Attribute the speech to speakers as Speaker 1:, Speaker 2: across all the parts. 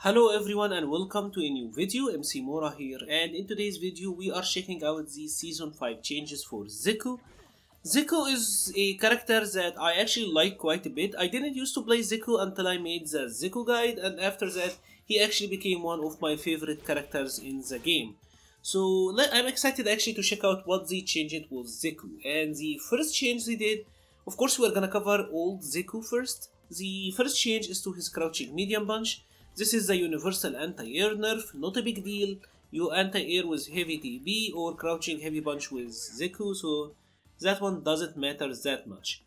Speaker 1: Hello everyone and welcome to a new video. MC-Mura here, and in today's video we are checking out the season 5 changes for Zeku. Zeku is a character that I actually like quite a bit. I didn't used to play Zeku until I made the Zeku guide, and after that he actually became one of my favorite characters in the game. So I'm excited actually to check out what they changed with Zeku. And the first change they did, of course we're gonna cover old Zeku first. The first change is to his crouching medium punch. This is the universal anti-air nerf, not a big deal. You anti-air with heavy TB or crouching heavy punch with Zeku, so that one doesn't matter that much.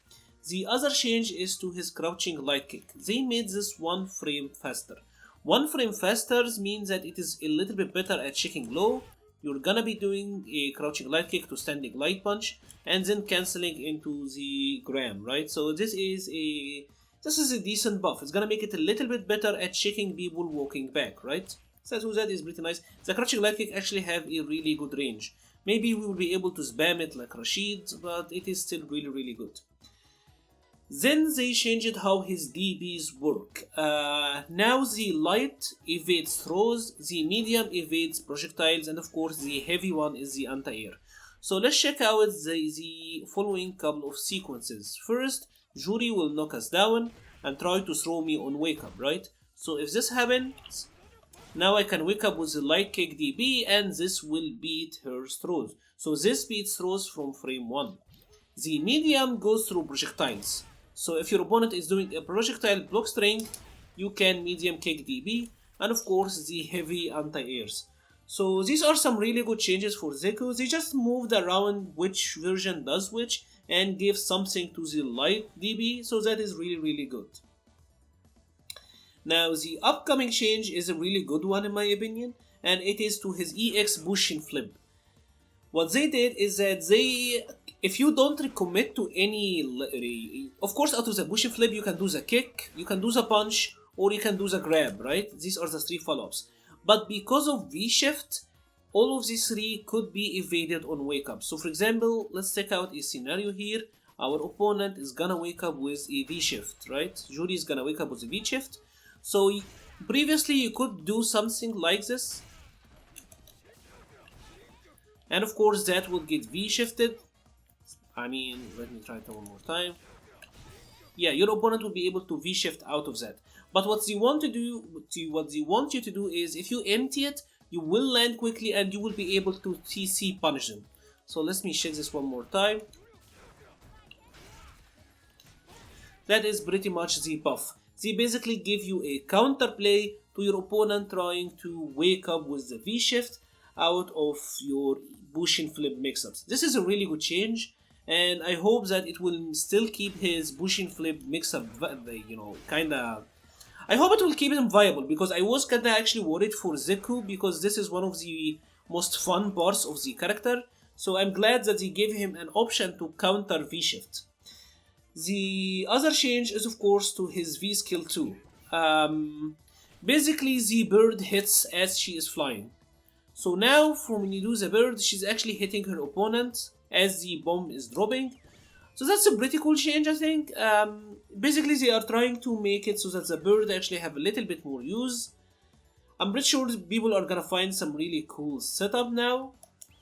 Speaker 1: The other change is to his crouching light kick. They made this 1 frame faster. 1 frame faster means that it is a little bit better at checking low. You're gonna be doing a crouching light kick to standing light punch and then cancelling into the gram, right? So this is a decent buff. It's gonna make it a little bit better at checking people walking back, right? So that is pretty nice. The crouching light kick actually have a really good range. Maybe we will be able to spam it like Rashid, but it is still really good. Then they changed how his DBs work. Now the light evades throws, the medium evades projectiles, and of course the heavy one is the anti-air. So let's check out the following couple of sequences. First, Jury will knock us down and try to throw me on wake up, right? So if this happens, now I can wake up with the light kick DB and this will beat her throws. So this beats throws from frame 1. The medium goes through projectiles. So if your opponent is doing a projectile block string, you can medium kick DB, and of course the heavy anti-airs. So these are some really good changes for Zeku. They just moved around which version does which and gave something to the light DB, so that is really good. Now the upcoming change is a really good one in my opinion, and it is to his EX pushing flip. What they did is that if you don't recommit to any, of course out of the pushing flip you can do the kick, you can do the punch, or you can do the grab, right? These are the 3 follow-ups. But because of V-shift, all of these 3 could be evaded on wake up. So for example, let's check out a scenario here. Our opponent is gonna wake up with a V-shift, right? Jury is gonna wake up with a V-shift. So previously you could do something like this. And of course that would get V-shifted. I mean, let me try it one more time. Yeah, your opponent will be able to V-shift out of that. But what they want you to do is, if you empty it, you will land quickly and you will be able to TC punish them. So let me check this one more time. That is pretty much the buff. They basically give you a counterplay to your opponent trying to wake up with the V-shift out of your push and flip mix-ups. This is a really good change, and I hope that it will still keep his push and flip mix-up, I hope it will keep him viable, because I was kinda actually worried for Zeku, because this is one of the most fun parts of the character. So I'm glad that they gave him an option to counter V-shift. The other change is of course to his VSkill 2. Basically the bird hits as she is flying. So now when you do the bird, she's actually hitting her opponent as the bomb is dropping. So that's a pretty cool change, I think. Basically they are trying to make it so that the bird actually have a little bit more use. I'm pretty sure people are gonna find some really cool setup now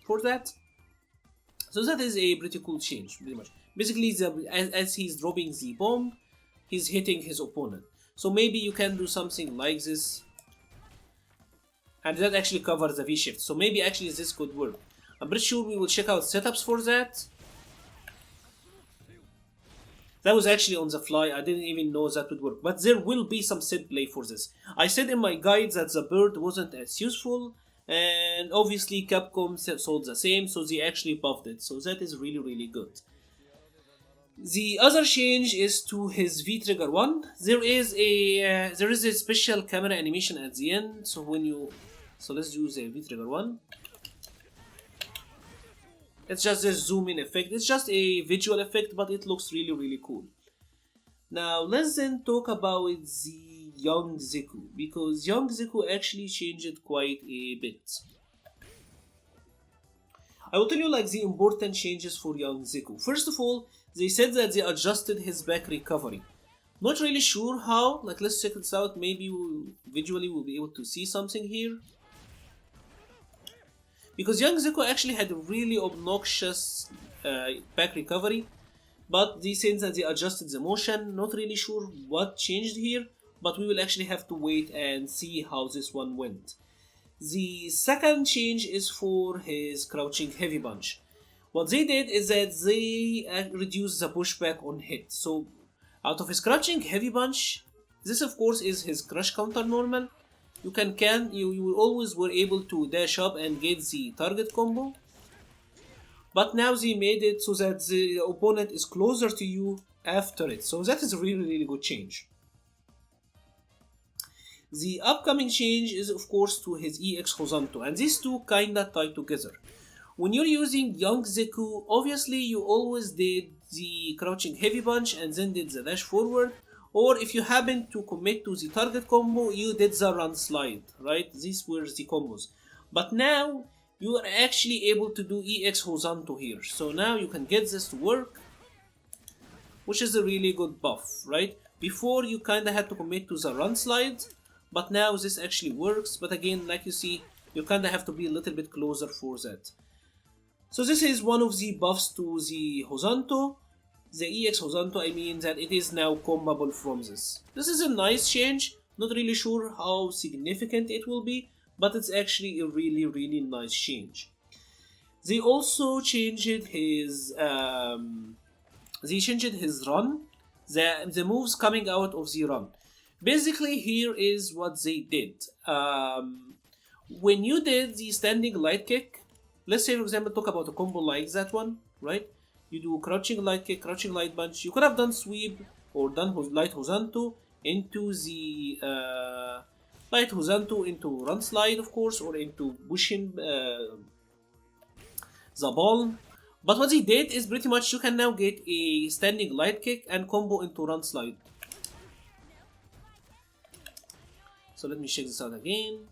Speaker 1: for that. So that is a pretty cool change, pretty much. Basically as he's dropping the bomb, he's hitting his opponent. So maybe you can do something like this, and that actually covers the V-shift. So maybe actually this could work. I'm pretty sure we will check out setups for that. That was actually on the fly, I didn't even know that would work. But there will be some set play for this. I said in my guide that the bird wasn't as useful, and obviously Capcom sold the same, so they actually buffed it. So that is really good. The other change is to his VTrigger 1. There is a special camera animation at the end. So let's use a VTrigger 1. It's just this zoom in effect. It's just a visual effect, but it looks really cool. Now let's then talk about the young Zeku, because young Zeku actually changed quite a bit. I will tell you like the important changes for young Zeku. First of all, they said that they adjusted his back recovery. Not really sure how. Like, let's check this out. Maybe visually we'll be able to see something here. Because young Zeku actually had a really obnoxious back recovery, but since that they adjusted the motion, not really sure what changed here, but we will actually have to wait and see how this one went. The second change is for his crouching heavy punch. What they did is that they reduced the pushback on hit. So out of his crouching heavy punch, this of course is his crush counter normal. You always were able to dash up and get the target combo. But now they made it so that the opponent is closer to you after it. So that is a really good change. The upcoming change is of course to his EX Hosanto, and these two kinda tie together. When you're using young Zeku, obviously you always did the crouching heavy punch and then did the dash forward, or if you happen to commit to the target combo, you did the run slide, right? These were the combos. But now you are actually able to do EX Hosanto here, so now you can get this to work, which is a really good buff, right? Before you kinda had to commit to the run slide, but now this actually works. But again, like you see, you kinda have to be a little bit closer for that. So this is one of the buffs to the Hosanto. The EX Hosanto, I mean that it is now combable from this. This is a nice change, not really sure how significant it will be, but it's actually a really nice change. They also changed his run, the moves coming out of the run. Basically, here is what they did. When you did the standing light kick, let's say for example talk about a combo like that one, right? You do crouching light kick, crouching light punch. You could have done sweep or done light Hosanto into the light Hosanto into run slide, of course, or into pushing the ball. But what they did is pretty much you can now get a standing light kick and combo into run slide. So let me check this out again.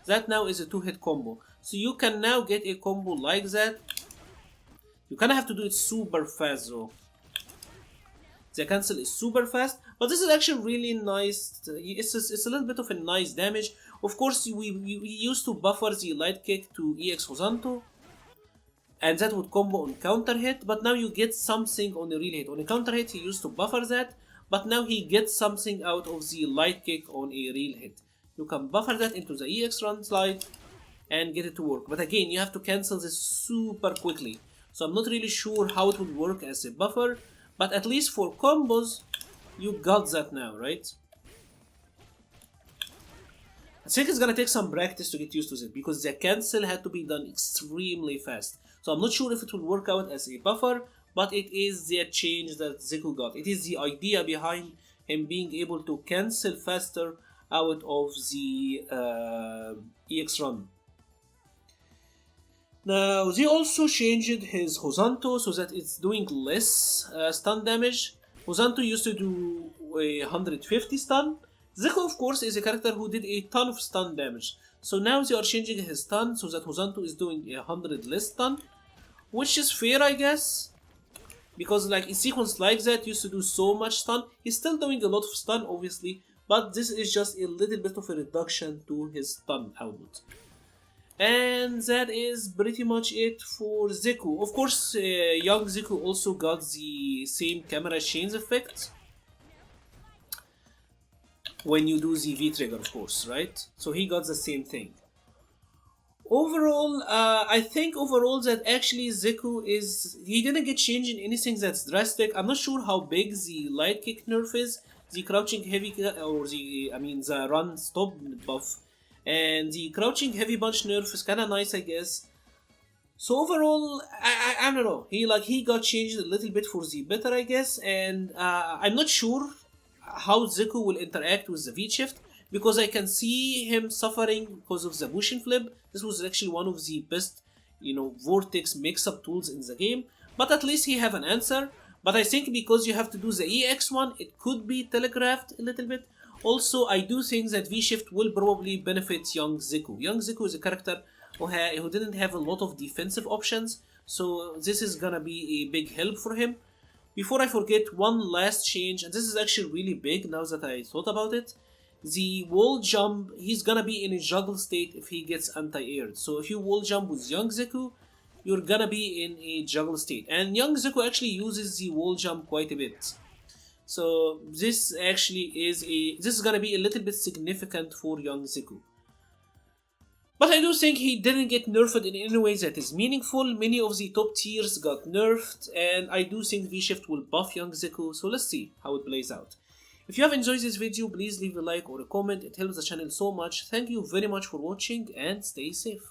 Speaker 1: That now is a 2-hit combo. So you can now get a combo like that. You kinda have to do it super fast though. The cancel is super fast, but this is actually really nice. It's a little bit of a nice damage. Of course, we used to buffer the light kick to EX Hosanto, and that would combo on counter hit, but now you get something on a real hit. On a counter hit, he used to buffer that, but now he gets something out of the light kick on a real hit. You can buffer that into the EX run slide and get it to work. But again, you have to cancel this super quickly. So I'm not really sure how it would work as a buffer, but at least for combos, you got that now, right? I think it's gonna take some practice to get used to it, because the cancel had to be done extremely fast. So I'm not sure if it will work out as a buffer, but it is the change that Zeku got. It is the idea behind him being able to cancel faster out of the EX run. Now they also changed his Hosanto so that it's doing less stun damage. Hosanto used to do 150 stun. Zeku of course is a character who did a ton of stun damage. So now they are changing his stun so that Hosanto is doing 100 less stun, which is fair I guess. Because like a sequence like that used to do so much stun. He's still doing a lot of stun obviously, but this is just a little bit of a reduction to his stun output. And that is pretty much it for Zeku. Of course, young Zeku also got the same camera chains effect when you do the VTrigger, of course, right? So he got the same thing. Overall, I think overall that actually Zeku he didn't get changed in anything that's drastic. I'm not sure how big the light kick nerf is, the crouching heavy or the run stop buff. And the crouching heavy punch nerf is kinda nice I guess. So overall, I don't know, he got changed a little bit for the better I guess. And I'm not sure how Zeku will interact with the V-shift, because I can see him suffering because of the Bushin flip. This was actually one of the best, vortex mix-up tools in the game, but at least he have an answer. But I think because you have to do the EX one, it could be telegraphed a little bit. Also, I do think that V-Shift will probably benefit young Zeku. Young Zeku is a character who didn't have a lot of defensive options, so this is gonna be a big help for him. Before I forget, one last change, and this is actually really big now that I thought about it. The wall jump, he's gonna be in a juggle state if he gets anti-aired. So if you wall jump with young Zeku, you're gonna be in a juggle state. And young Zeku actually uses the wall jump quite a bit. So this is gonna be a little bit significant for young Zeku. But I do think he didn't get nerfed in any way that is meaningful. Many of the top tiers got nerfed, and I do think V-Shift will buff young Zeku, so let's see how it plays out. If you have enjoyed this video, please leave a like or a comment, it helps the channel so much. Thank you very much for watching and stay safe.